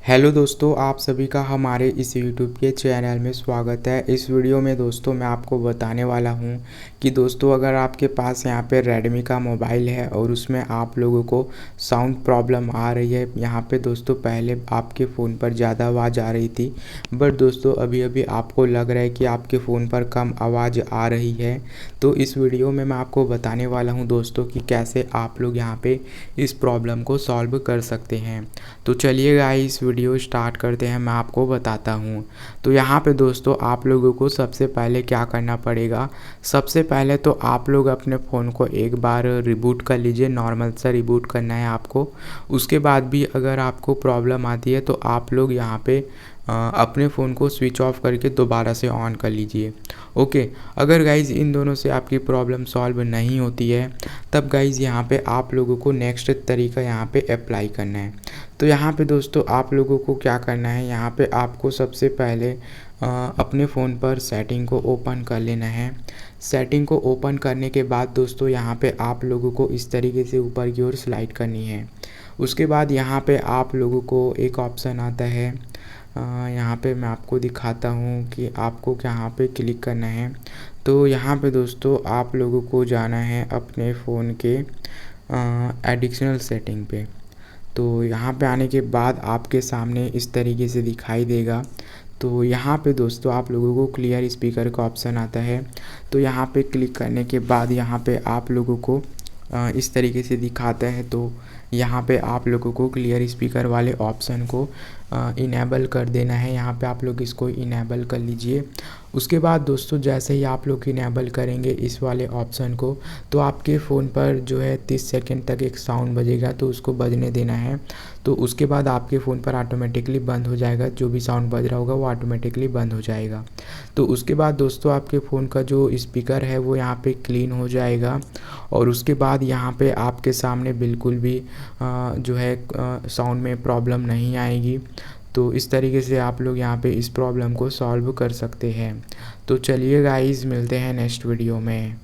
Hello दोस्तों, आप सभी का हमारे इस यूट्यूब के चैनल में स्वागत है। इस वीडियो में दोस्तों मैं आपको बताने वाला हूं कि दोस्तों अगर आपके पास यहां पे रेडमी का मोबाइल है और उसमें आप लोगों को साउंड प्रॉब्लम आ रही है। यहां पे दोस्तों पहले आपके फ़ोन पर ज़्यादा आवाज़ आ रही थी, बट दोस्तों अभी अभी आपको लग रहा है कि आपके फ़ोन पर कम आवाज़ आ रही है। तो इस वीडियो में मैं आपको बताने वाला हूँ दोस्तों कि कैसे आप लोग यहाँ पे इस प्रॉब्लम को सॉल्व कर सकते हैं। तो चलिए गाइस वीडियो स्टार्ट करते हैं, मैं आपको बताता हूँ। तो यहाँ पे दोस्तों आप लोगों को सबसे पहले क्या करना पड़ेगा। सबसे पहले तो आप लोग अपने फ़ोन को एक बार रिबूट कर लीजिए, नॉर्मल सा रिबूट करना है आपको। उसके बाद भी अगर आपको प्रॉब्लम आती है तो आप लोग यहाँ पे अपने फ़ोन को स्विच ऑफ करके दोबारा से ऑन कर लीजिए। ओके, अगर गाइज़ इन दोनों से आपकी प्रॉब्लम सॉल्व नहीं होती है तब गाइज़ यहाँ पे आप लोगों को नेक्स्ट तरीका यहाँ पे अप्लाई करना है। तो यहाँ पे दोस्तों आप लोगों को क्या करना है, यहाँ पे आपको सबसे पहले अपने फ़ोन पर सेटिंग को ओपन कर लेना है। सेटिंग को ओपन करने के बाद दोस्तों यहाँ पे आप लोगों को इस तरीके से ऊपर की ओर स्लाइड करनी है। उसके बाद यहाँ पे आप लोगों को एक ऑप्शन आता है, यहाँ पे मैं आपको दिखाता हूँ कि आपको यहाँ पे क्लिक करना है। तो यहाँ पे दोस्तों आप लोगों को जाना है अपने फ़ोन के एडिशनल सेटिंग पे। तो यहाँ पे आने के बाद आपके सामने इस तरीके से दिखाई देगा। तो यहाँ पे दोस्तों आप लोगों को क्लियर स्पीकर का ऑप्शन आता है। तो यहाँ पे क्लिक करने के बाद यहाँ पे आप लोगों को इस तरीके से दिखाता है। तो यहाँ पे आप लोगों को क्लियर स्पीकर वाले ऑप्शन को इनेबल कर देना है। यहाँ पे आप लोग इसको इनेबल कर लीजिए। उसके बाद दोस्तों जैसे ही आप लोग इनेबल करेंगे इस वाले ऑप्शन को, तो आपके फ़ोन पर जो है 30 सेकंड तक एक साउंड बजेगा, तो उसको बजने देना है। तो उसके बाद आपके फ़ोन पर ऑटोमेटिकली बंद हो जाएगा, जो भी साउंड बज रहा होगा वो ऑटोमेटिकली बंद हो जाएगा। तो उसके बाद दोस्तों आपके फ़ोन का जो स्पीकर है वो यहाँ पे क्लीन हो जाएगा। और उसके बाद यहाँ पे आपके सामने बिल्कुल भी जो है साउंड में प्रॉब्लम नहीं आएगी। तो इस तरीके से आप लोग यहाँ पे इस प्रॉब्लम को सॉल्व कर सकते हैं। तो चलिए गाइस मिलते हैं नेक्स्ट वीडियो में।